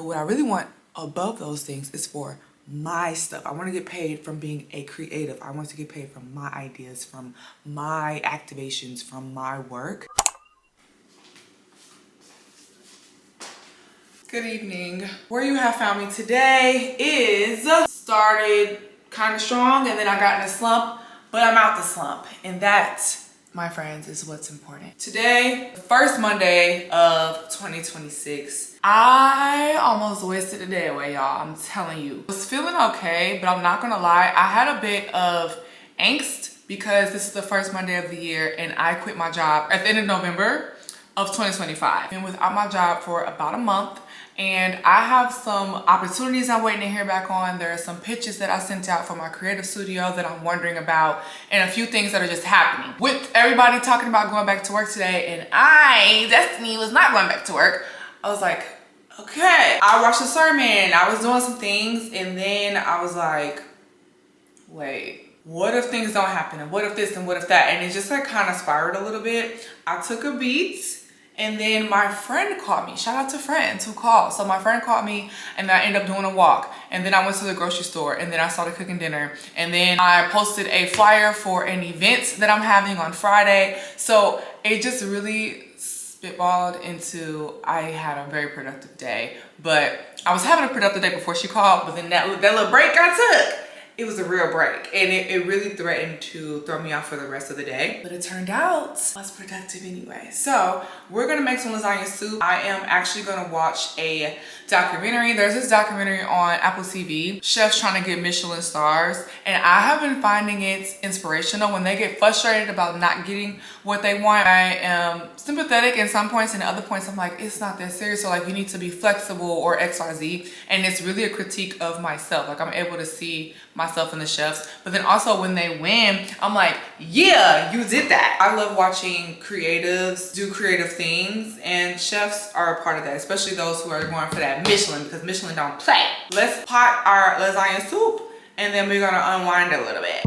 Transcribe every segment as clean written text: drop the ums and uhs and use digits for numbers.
But what I really want above those things is for my stuff. I want to get paid from being a creative. I want to get paid from my ideas, from my activations, from my work. Good evening. Where you have found me today is started kind of strong and then I got in a slump, but I'm out the slump. And that, my friends, is what's important. Today, the first Monday of 2026. I almost wasted a day away, y'all. I'm telling you. I was feeling okay, but I'm not gonna lie. I had a bit of angst because this is the first Monday of the year and I quit my job at the end of November of 2025. I've been without my job for about a month. And I have some opportunities I'm waiting to hear back on. There are some pitches that I sent out for my creative studio that I'm wondering about, and a few things that are just happening. With everybody talking about going back to work today, and Destiny, was not going back to work, I was like, okay. I watched the sermon, I was doing some things, and then I was like, wait, what if things don't happen? And what if this and what if that? And it just like kind of spiraled a little bit. I took a beat. And then my friend called me. Shout out to friends who called. So my friend called me and I ended up doing a walk. And then I went to the grocery store and then I started cooking dinner. And then I posted a flyer for an event that I'm having on Friday. So it just really spitballed into, I had a very productive day. But I was having a productive day before she called, but then that little break I took, it was a real break, and it really threatened to throw me off for the rest of the day. But it turned out I was productive anyway. So we're gonna make some lasagna soup. I am actually gonna watch a documentary. There's this documentary on Apple TV, chefs trying to get Michelin stars, and I have been finding it inspirational when they get frustrated about not getting what they want. I am sympathetic in some points, and at other points I'm like, it's not that serious, so like you need to be flexible or XYZ. And it's really a critique of myself. Like I'm able to see myself and the chefs, but then also when they win, I'm like, yeah, you did that. I love watching creatives do creative things, and chefs are a part of that, especially those who are going for that Michelin, because Michelin don't play. Let's pot our lasagna soup and then we're gonna unwind a little bit.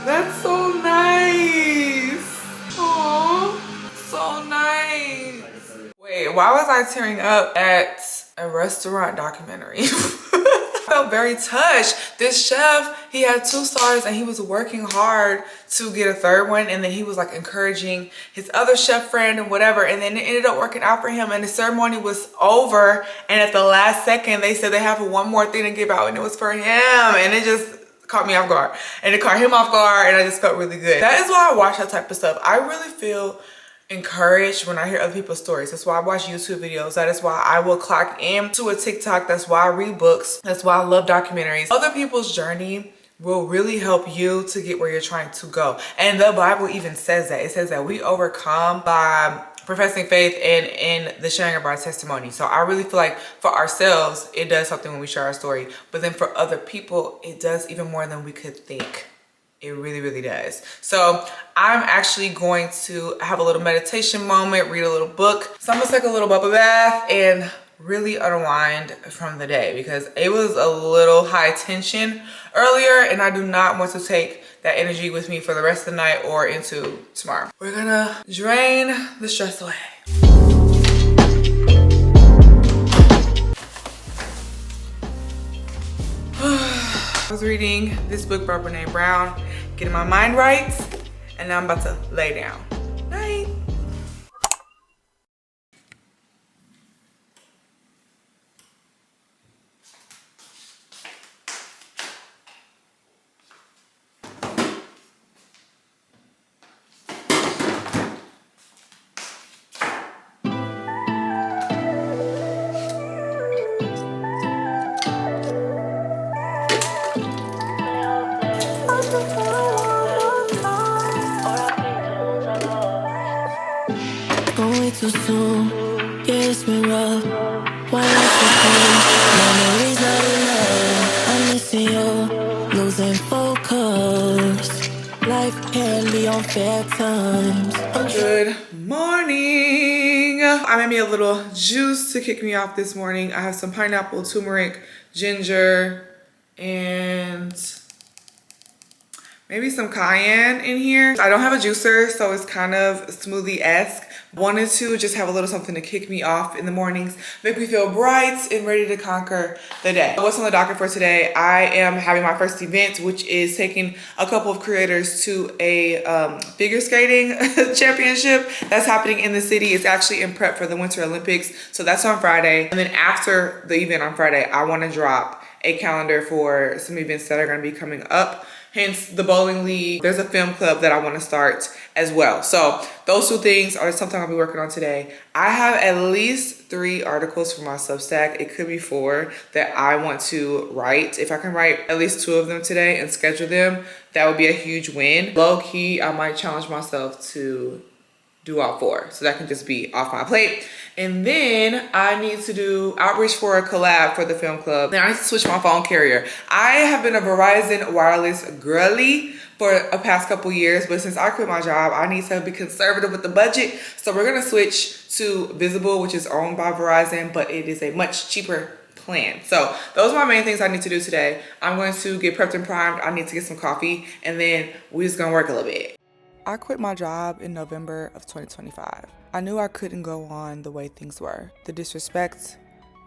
That's so nice. Aww, so nice. Wait, why was I tearing up at a restaurant documentary? I felt very touched. This chef, he had 2 stars and he was working hard to get a 3rd one, and then he was like encouraging his other chef friend and whatever, and then it ended up working out for him, and the ceremony was over, and at the last second they said they have one more thing to give out and it was for him, and it just caught me off guard, and it caught him off guard, and I just felt really good. That is why I watch that type of stuff. I really feel encouraged when I hear other people's stories. That's why I watch YouTube videos. That is why I will clock into a TikTok. That's why I read books. That's why I love documentaries. Other people's journey will really help you to get where you're trying to go. And the Bible even says that. It says that we overcome by professing faith and in the sharing of our testimony. So I really feel like for ourselves, it does something when we share our story. But then for other people, it does even more than we could think. It really, really does. So I'm actually going to have a little meditation moment, read a little book. So I'm gonna take a little bubble bath and really unwind from the day, because it was a little high tension earlier and I do not want to take that energy with me for the rest of the night or into tomorrow. We're gonna drain the stress away. I was reading this book by Brene Brown, getting my mind right, and now I'm about to lay down. Night. too soon. Yeah, it's been rough. Why not so cold? Memories not enough. I'm missing you, losing focus. Life can be on fair times. Good morning. I made me a little juice to kick me off this morning. I have some pineapple, turmeric, ginger, and maybe some cayenne in here. I don't have a juicer, so it's kind of smoothie-esque. Wanted to just have a little something to kick me off in the mornings, make me feel bright and ready to conquer the day. What's on the docket for today? I am having my first event, which is taking a couple of creators to a figure skating championship that's happening in the city. It's actually in prep for the Winter Olympics, so that's on Friday. And then after the event on Friday, I want to drop a calendar for some events that are going to be coming up. Hence the bowling league. There's a film club that I want to start as well. So those two things are something I'll be working on today. I have at least 3 articles for my Substack. It could be 4 that I want to write. If I can write at least 2 of them today and schedule them, that would be a huge win. Low key, I might challenge myself to do all 4, so that can just be off my plate. And then I need to do outreach for a collab for the film club. Then I need to switch my phone carrier. I have been a Verizon wireless girly for a past couple years, but since I quit my job, I need to be conservative with the budget. So we're gonna switch to Visible, which is owned by Verizon, but it is a much cheaper plan. So those are my main things I need to do today. I'm going to get prepped and primed. I need to get some coffee, and then we're just gonna work a little bit. I quit my job in November of 2025. I knew I couldn't go on the way things were. The disrespect,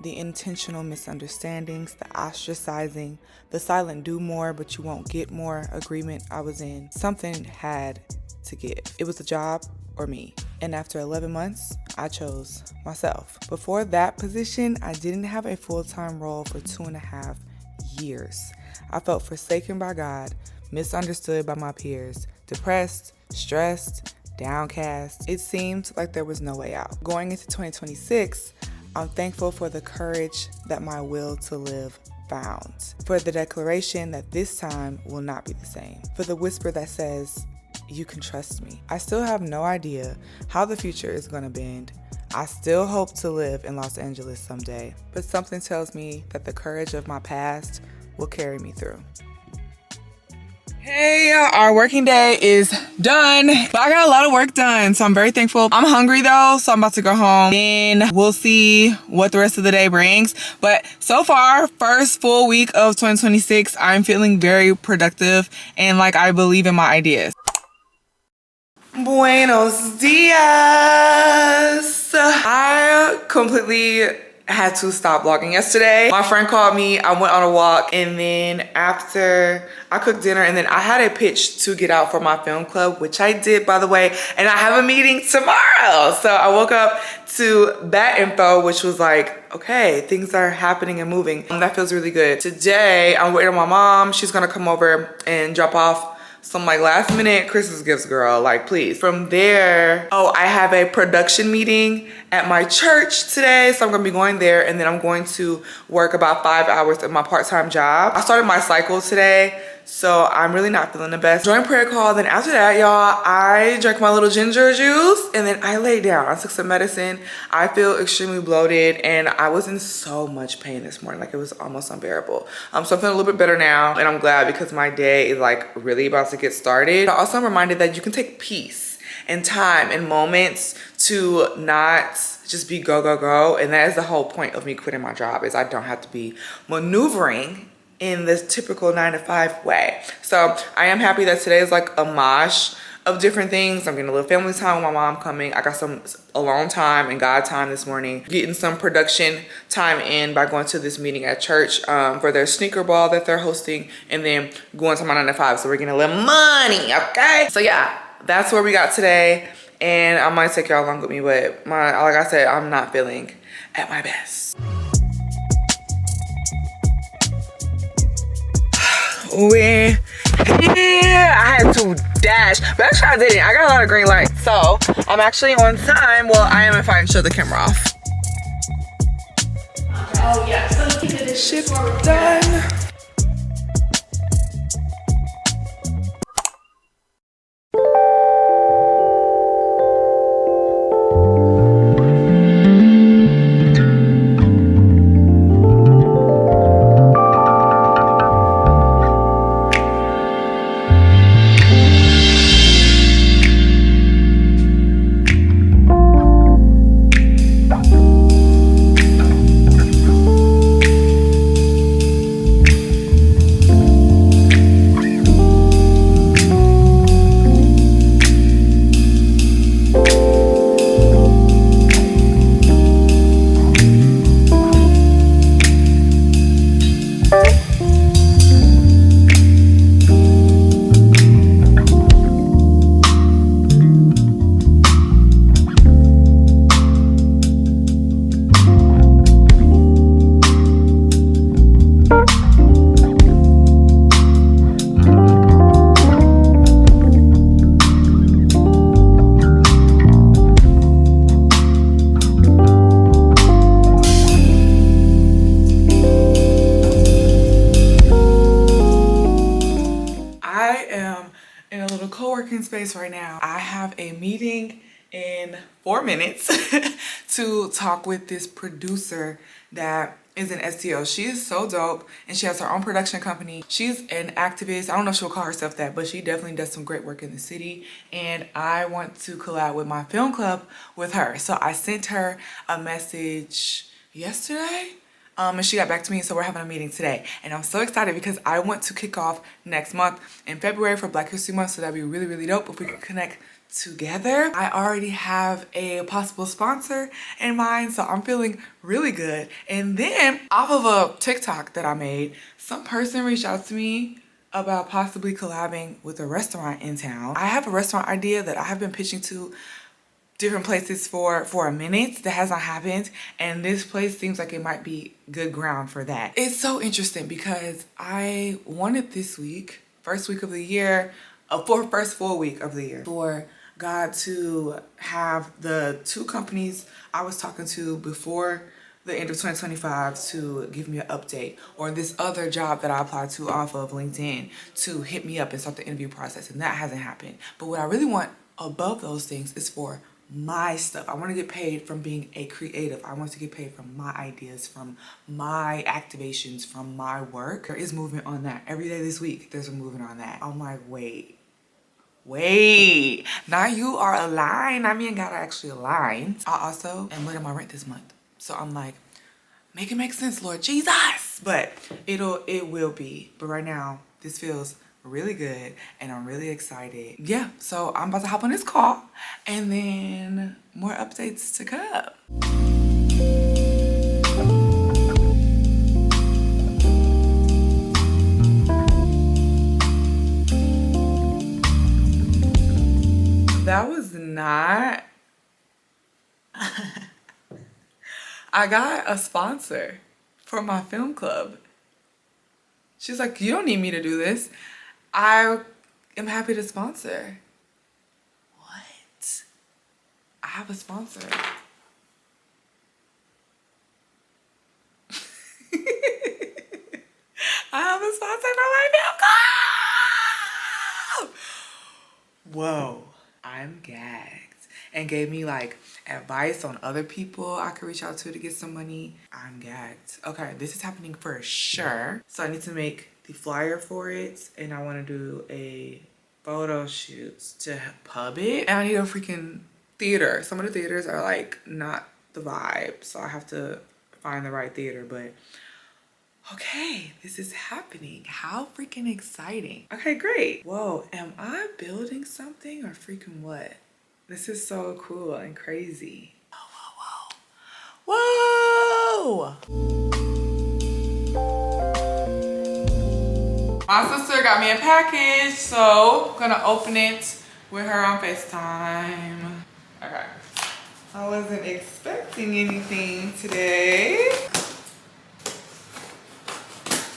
the intentional misunderstandings, the ostracizing, the silent do more but you won't get more agreement I was in. Something had to give. It was a job or me. And after 11 months, I chose myself. Before that position, I didn't have a full-time role for 2.5 years. I felt forsaken by God, misunderstood by my peers, depressed, stressed, downcast. It seemed like there was no way out. Going into 2026, I'm thankful for the courage that my will to live found, for the declaration that this time will not be the same, for the whisper that says, you can trust me. I still have no idea how the future is going to bend. I still hope to live in Los Angeles someday, but something tells me that the courage of my past will carry me through. Hey, our working day is done, but I got a lot of work done, so I'm very thankful. I'm hungry though, so I'm about to go home. Then we'll see what the rest of the day brings. But so far, first full week of 2026, I'm feeling very productive and like I believe in my ideas. Buenos dias. I completely had to stop vlogging yesterday. My friend called me, I went on a walk, and then after I cooked dinner, and then I had a pitch to get out for my film club, which I did, by the way, and I have a meeting tomorrow. So I woke up to that info, which was like, okay, things are happening and moving. That feels really good. Today, I'm waiting on my mom. She's gonna come over and drop off some like last minute Christmas gifts, girl, like please. From there, I have a production meeting at my church today, so I'm gonna be going there, and then I'm going to work about 5 hours at my part-time job. I started my cycle today, so I'm really not feeling the best. Joined prayer call, then after that, y'all, I drank my little ginger juice, and then I laid down. I took some medicine. I feel extremely bloated, and I was in so much pain this morning, like it was almost unbearable. So I'm feeling a little bit better now, and I'm glad because my day is like really about to get started. Also, I'm reminded that you can take peace and time and moments to not just be go, go, go. And that is the whole point of me quitting my job, is I don't have to be maneuvering in this typical 9-to-5 way. So I am happy that today is like a mosh of different things. I'm getting a little family time with my mom coming. I got some alone time and God time this morning. Getting some production time in by going to this meeting at church for their sneaker ball that they're hosting, and then going to my 9-to-5. So we're getting a little money, okay? So yeah, that's where we got today. And I might take y'all along with me, but like I said, I'm not feeling at my best. We're here. I had to dash, but actually I didn't. I got a lot of green lights, so I'm actually on time. Well, I am if I can shut the camera off. Oh yeah, so ship done. co-working space right now. I have a meeting in 4 minutes to talk with this producer that is an STO. She is so dope and she has her own production company. She's an activist. I don't know if she'll call herself that, but she definitely does some great work in the city. And I want to collab with my film club with her. So I sent her a message yesterday. And she got back to me, so we're having a meeting today. And I'm so excited because I want to kick off next month in February for Black History Month, so that'd be really, really dope if we could connect together. I already have a possible sponsor in mind, so I'm feeling really good. And then off of a TikTok that I made, some person reached out to me about possibly collabing with a restaurant in town. I have a restaurant idea that I have been pitching to different places for a minute that hasn't happened, and this place seems like it might be good ground for that. It's so interesting because I wanted this week, first week of the year, first full week of the year, for God to have the 2 companies I was talking to before the end of 2025 to give me an update, or this other job that I applied to off of LinkedIn to hit me up and start the interview process, and that hasn't happened. But what I really want above those things is for my stuff. I want to get paid from being a creative. I want to get paid from my ideas, from my activations, from my work. There is movement on that. Every day this week, there's a movement on that. I'm like, wait. Now you are aligned. I mean, God actually aligned. I also am late on my rent this month. So I'm like, make it make sense, Lord Jesus. But it will be. But right now, this feels really good and I'm really excited. Yeah, so I'm about to hop on this call and then more updates to come. That was not I got a sponsor for my film club. She's like, you don't need me to do this. I am happy to sponsor. What? I have a sponsor. I have a sponsor for my film club. Whoa, I'm gagged. And gave me like advice on other people I could reach out to get some money. I'm gagged. Okay, this is happening for sure. So I need to make the flyer for it, and I want to do a photo shoot to pub it, and I need a freaking theater. Some of the theaters are like not the vibe, so I have to find the right theater. But okay, this is happening. How freaking exciting. Okay, great. Whoa, am I building something or freaking what? This is so cool and crazy. Whoa. My sister got me a package, so I'm gonna open it with her on FaceTime. Okay. I wasn't expecting anything today.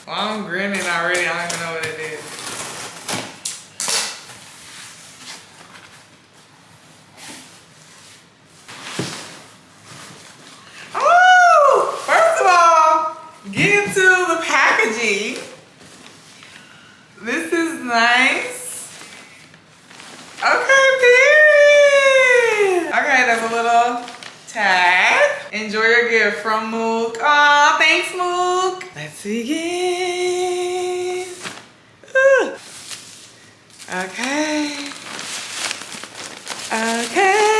Well, I'm grinning already. I don't even know what it is. Oh! First of all, get into the packaging. This is nice. Okay, period. Okay, there's a little tag. Enjoy your gift from Mook. Aw, thanks, Mook. Let's begin. Ooh. Okay. Okay.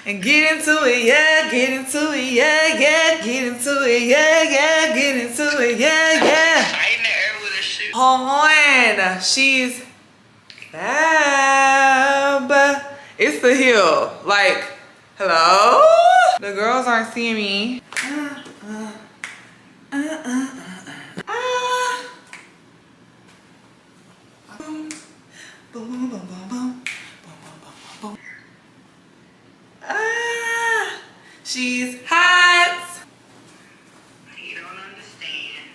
And get into it, yeah, get into it, yeah, yeah, get into it, yeah, yeah, get into it, yeah, yeah. Hold on, she's fab. It's the heel, like, hello? The girls aren't seeing me. Boom, boom, boom, boom, boom. She's hot. You don't understand.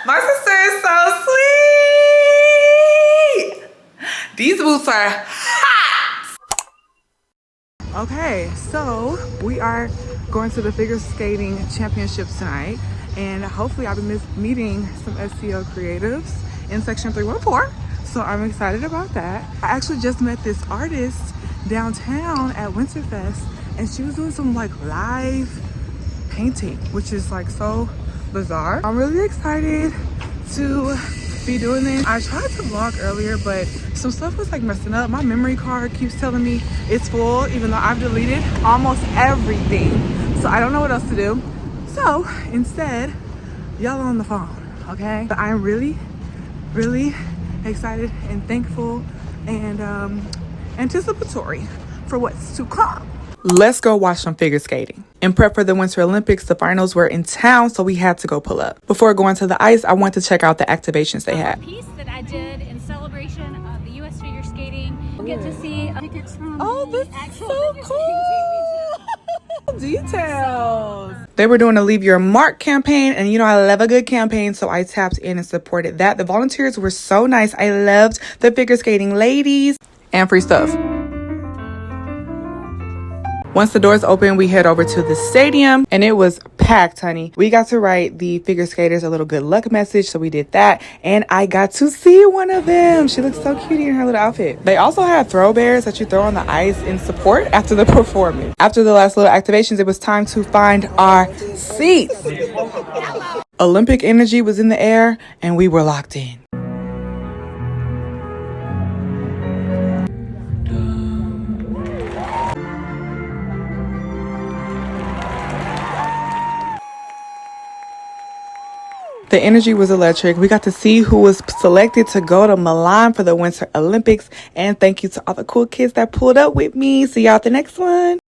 My sister is so sweet. boots are hot. Okay, so we are going to the figure skating championships tonight, and hopefully I'll be meeting some SEO creatives in section 314. So I'm excited about that. I actually just met this artist downtown at Winterfest, and she was doing some like live painting, which is like so bizarre. I'm really excited to be doing this. I tried to vlog earlier, but some stuff was like messing up. My memory card keeps telling me it's full, even though I've deleted almost everything. So I don't know what else to do. So instead, y'all on the phone, okay? But I'm really, really excited and thankful and anticipatory for what's to come. Let's go watch some figure skating. In prep for the Winter Olympics, the finals were in town, so we had to go pull up. Before going to the ice, I went to check out the activations they had. Piece that I did in celebration of the U.S. figure skating. We'll get to see tickets from this is so cool. Details. They were doing a Leave Your Mark campaign, and you know I love a good campaign, so I tapped in and supported that. The volunteers were so nice. I loved the figure skating ladies and free stuff. Once the doors open, we head over to the stadium, and it was packed, honey. We got to write the figure skaters a little good luck message, so we did that, and I got to see one of them. She looked so cute in her little outfit. They also had throw bears that you throw on the ice in support after the performance. After the last little activations, it was time to find our seats. Olympic energy was in the air, and we were locked in. The energy was electric. We got to see who was selected to go to Milan for the Winter Olympics. And thank you to all the cool kids that pulled up with me. See y'all at the next one.